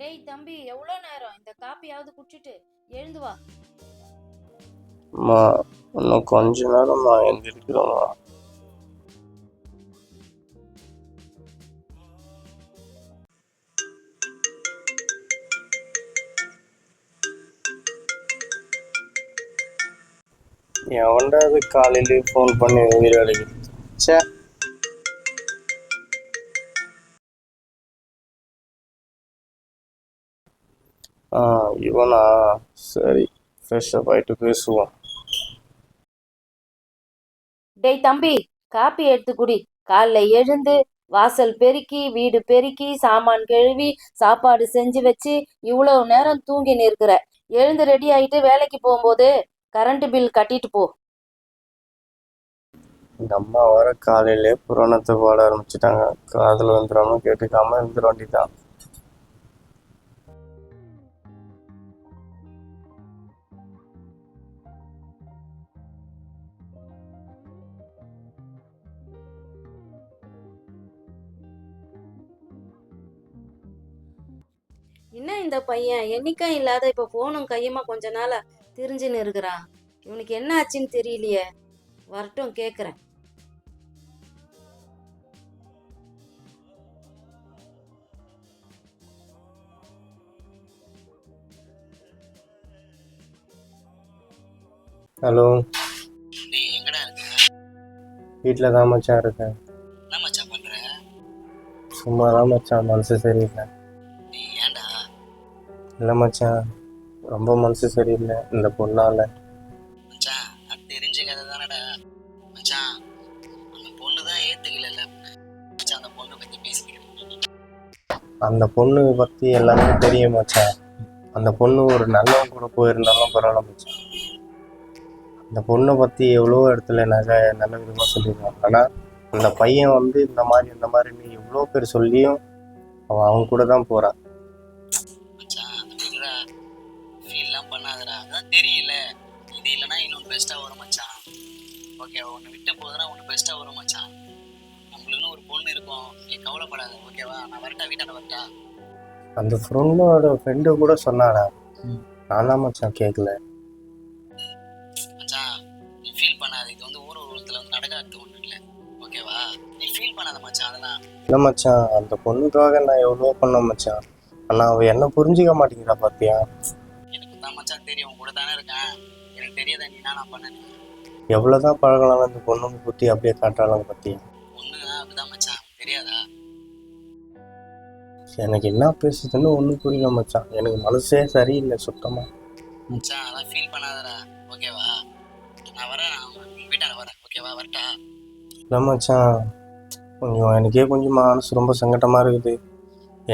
டேய் தம்பி, எவ்வளோ நேரம் இந்த காப்பியாவது குடிச்சிட்டு எழுந்து வா. அம்மா, இன்னும் கொஞ்ச நேரம்மா எந்திரிக்கிறோம்மா. எவன்டாவது காலையிலேயே ஃபோன் பண்ணி உயிர் அடைக்குது. சே, இவனா? சரி, ஃப்ரெஷ்ஷப் ஆகிட்டு பேசுவோம். டேய் தம்பி, காப்பி எடுத்து குடி. காலைல எழுந்து வாசல் பெருக்கி வீடு பெருக்கி சாமான் கழுவி சாப்பாடு செஞ்சு வச்சு இவ்வளவு நேரம் தூங்கி நிற்கிற. எழுந்து ரெடி ஆயிட்டு வேலைக்கு போகும்போது கரண்ட் பில் கட்டிட்டு போ. இந்த அம்மா வர காலையிலே புராணத்தை பாட ஆரம்பிச்சிட்டாங்க. காதில் வந்துடாம கேட்டுக்காம இருந்துட வேண்டியதான். என்ன இந்த பையன் என்னைக்கும் இல்லாத இப்ப போனும் கையுமா கொஞ்ச நாளா திரிஞ்சுன்னு இருக்கிறான். இவனுக்கு என்ன ஆச்சுன்னு தெரியலையே. வரட்டும், கேக்குறேன். ஹலோ, டேய் எங்கடா இருக்க? வீட்டில் தான் மச்சான் இருக்கேன். என்ன மச்சான் பண்ற? சும்மா தான் மச்சான், மனசு சரியில்லை. டேய் ஏன்டா? இல்லை மச்சான், ரொம்ப மனசு சரியில்லை இந்த பொண்ணால். மச்சான் அது தெரிஞ்ச கதை தானடா. மச்சான் அந்த பொண்ணு தான் ஏத்துக்கல. மச்சான் அந்த பொண்ணை பத்தி பேசிக்கிறேன். அந்த பொண்ணு பற்றி எல்லாமே தெரியும் மச்சான். அந்த பொண்ணு ஒரு நல்லவன் கூட போயிருந்தாலும் பரவாயில்ல மச்சான். அந்த பொண்ணை பற்றி எவ்வளோ இடத்துல நல்ல விதமாக சொல்லிடுவான். ஆனால் அந்த பையன் வந்து இந்த மாதிரின்னு எவ்வளோ பேர் சொல்லியும் அவன் அவங்க கூட தான் போகிறான். மச்சான் அந்த விடுறா, ஃபீல்லாம் பண்ணாதடா. அதான் தெரியல, இது இல்லைன்னா இன்னொன்று பெஸ்ட்டாக வரும் மச்சான். ஓகே, ஒன்று விட்டு போதுன்னா ஒன்று பெஸ்ட்டாக வரும் மச்சான். நம்மளுக்குன்னு ஒரு பொண்ணு இருக்கும், நீ கவலைப்படாத. ஓகேவா? நான் வரட்டா, வீட்டாண்ட வரட்டா? அந்த ஃப்ரெண்டு கூட சொன்னாடா. நான் தான் மச்சான் கேட்கல. மச்சான் நீ ஃபீல் பண்ணாத, இது வந்து ஊர் உலகத்தில் வந்து நடக்காது ஒன்றும் இல்லை. ஓகேவா? நீ ஃபீல் பண்ணாத மச்சான். அதெல்லாம் இல்லை மச்சான், அந்த பொண்ணுக்காக நான் எவ்வளோ பண்ணேன் மச்சான். ஆனால் அவள் என்ன புரிஞ்சிக்க மாட்டேங்கிறா பார்த்தியா. எனக்கு தான் மச்சான் தெரியும், உன் கூட தானே இருக்கேன். எனக்கு தெரியாத நீ நான் பண்ணேன். எவ்வளோ தான் பழகலாம் அந்த பொண்ணுங்க குத்தி அப்படியே காட்டுறாங்க பார்த்தியா. பொண்ணு அப்படிதான் மச்சான், தெரியாதா? எனக்கு என்ன பேசுதுன்னு ஒன்றும் புரியல மச்சான். எனக்கு மனசே சரியில்லை சுத்தமாக. மச்சான் அதெல்லாம் ஃபீல் பண்ணாதடா. ஓகேவா? நான் வரேன், நான் உங்கள் வீட்டாண்ட வரேன். ஓகேவா? வரட்டா? இல்லை மச்சான், எனக்கே கொஞ்சம் மனசு ரொம்ப சங்கடமாக இருக்குது.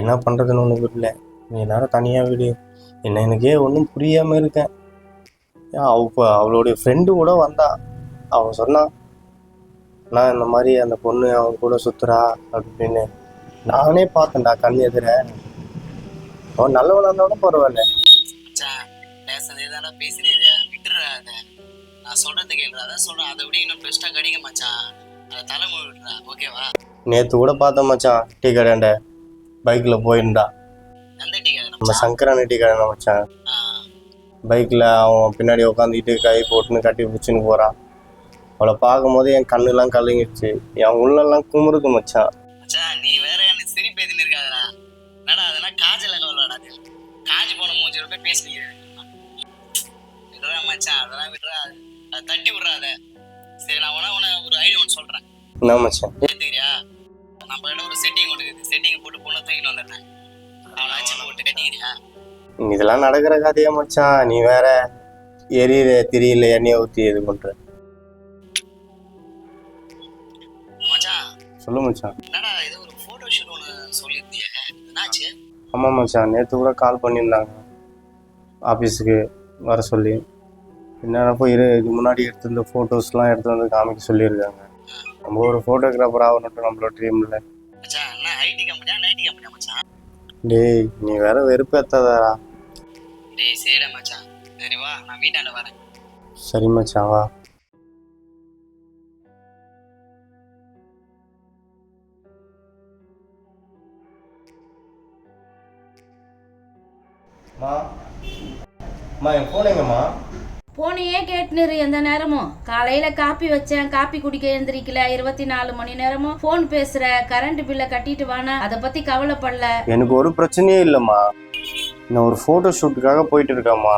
என்ன பண்ணுறதுன்னு ஒன்றும் புரியல. நீ எல்லாரும் தனியாக விடு. எனக்கே ஒன்றும் புரியாமல் இருக்கேன். அவளுடைய ஃப்ரெண்டு கூட வந்தா. அவன் சொன்னான், நான் இந்த மாதிரி அந்த பொண்ணு அவன் கூட சுற்றுறா அப்படின்னு. நானே பார்த்தேன்டா கண் எதிர. அவன் நல்லவனாக இருந்தாலும் பரவாயில்ல. மச்சான் பேசுறதே தானே பேசுறீங்க, விட்டுறா அதை. நான் சொல்றது கேள்றா, அதான் சொல்கிறேன். அதை விட இன்னும் பெஸ்ட்டாக கிடைக்க மச்சான். அதை தலைமுறை விட்டுறா. ஓகேவா? நேற்று கூட பார்த்தேன் மச்சான், டீ கடையாண்ட பைக்கில் போயிருந்தா. எந்த டீ கடை? நம்ம சங்கரான டீ கடை மச்சான். பைக்கில் அவன் பின்னாடி உட்காந்துக்கிட்டு கை போட்டுன்னு கட்டி பிடிச்சின்னு போகிறான். அவளை பார்க்கும்போது என் கண்ணுலாம் கலங்கிடுச்சு, என் உள்ளெல்லாம் குமுறுது மச்சான். மச்சான் நீ வேற எனக்கு சிரிப்பு எதுன்னு இருக்காதடா. என்னடா அதெல்லாம் காஜல கவலைடா. காஞ்சி போன மூஞ்சி போய் பேசுனீங்க. விடுறா மச்சான், அதெல்லாம் விடுறா. அதை தட்டி விடுறாத. சரி, நான் ஒரு ஐடியா ஒன்று சொல்கிறேன். என்ன மச்சான்? ஏற்றுக்கிறியா? நம்ம கிட்ட ஒரு செட்டிங் ஒன்று இருக்குது. செட்டிங் போட்டு பொண்ணை தூக்கிட்டு வந்துடுறேன். அவனை ஆச்சு போட்டு கட்டிக்கிறியா? இதெல்லாம் நடக்கிற கதையா மச்சான்? நீ வேற எரியற திரியில எண்ணெயை ஊற்றி இது பண்ற. மச்சான் சொல்லு மச்சான். என்னடா இது ஒரு ஃபோட்டோ ஷூட் ஒன்று சொல்லியிருந்தியே, என்னாச்சு? ஆமாம் மச்சான், நேற்று கூட கால் பண்ணியிருந்தாங்க ஆஃபீஸுக்கு வர சொல்லி. என்னென்னப்போ இதுக்கு முன்னாடி எடுத்திருந்த ஃபோட்டோஸ்லாம் எடுத்து வந்து காமிக்க சொல்லியிருக்காங்க. நம்ம ஒரு ஃபோட்டோகிராஃபர் ஆகணுன்ட்டு நம்மளோட ட்ரீமில். மச்சான் என்ன ஐடி கம்பெனியா நைட்டி கம்பெனியா மச்சான்? டேய் நீ வேற வெறுப்பேத்தாதடா. டேய் சரிடா மச்சான், சரி வா, நான் வீட்டாண்ட வரேன். சரி மச்சான், வா. அம்மா அம்மா என் ஃபோன் எங்கம்மா? போனையே கேட்டுரு எந்த நேரமும். காலையில காப்பி வச்சேன், காப்பி குடிக்க எழுந்திரிக்கல. 24 மணி நேரமும் போன் பேசுற. கரண்ட் பில்லை கட்டிட்டு வானா, அதை பத்தி கவலைப்படல. எனக்கு ஒரு பிரச்சனையே இல்லைம்மா. நான் ஒரு ஃபோட்டோ ஷூட்டுக்காக போயிட்டு இருக்கேம்மா.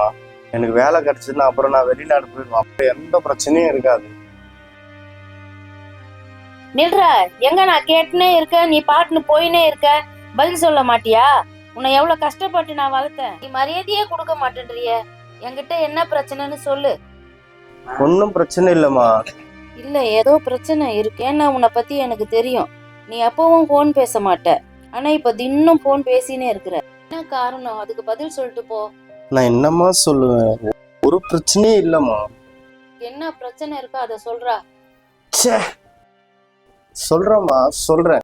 எனக்கு வேலை கிடைச்சதுன்னா அப்புறம் நான் வெளிநாடு போயிடுவேன். அப்போ எந்த பிரச்சனையும் இருக்காது. நில்றா, எங்க நான் கேட்டுனே இருக்க, நீ பாட்டுன்னு போயினே இருக்க. பதில் சொல்ல மாட்டியா? உன்னை எவ்வளவு கஷ்டப்பட்டு நான் வளர்த்தேன். நீ மரியாதையே கொடுக்க மாட்டேன்றிய. என்கிட்ட என்ன பிரச்சனைன்னு சொல்லு. ஒன்றும் பிரச்சனை இல்லைம்மா. இல்ல, ஏதோ பிரச்சனை இருக்கேன்னு உன்னை பத்தி எனக்கு தெரியும். நீ எப்பவும் போன் பேச மாட்ட, ஆனா இப்ப தின்னும் போன் பேசினே இருக்கிற. என்ன காரணம்? அதுக்கு பதில் சொல்லிட்டு போ. நான் என்னம்மா சொல்லுவேன்? ஒரு பிரச்சனையே இல்லைம்மா. என்ன பிரச்சனை இருக்கோ அதை சொல்றா. ச்சே, சொல்றேம்மா, சொல்றேன்.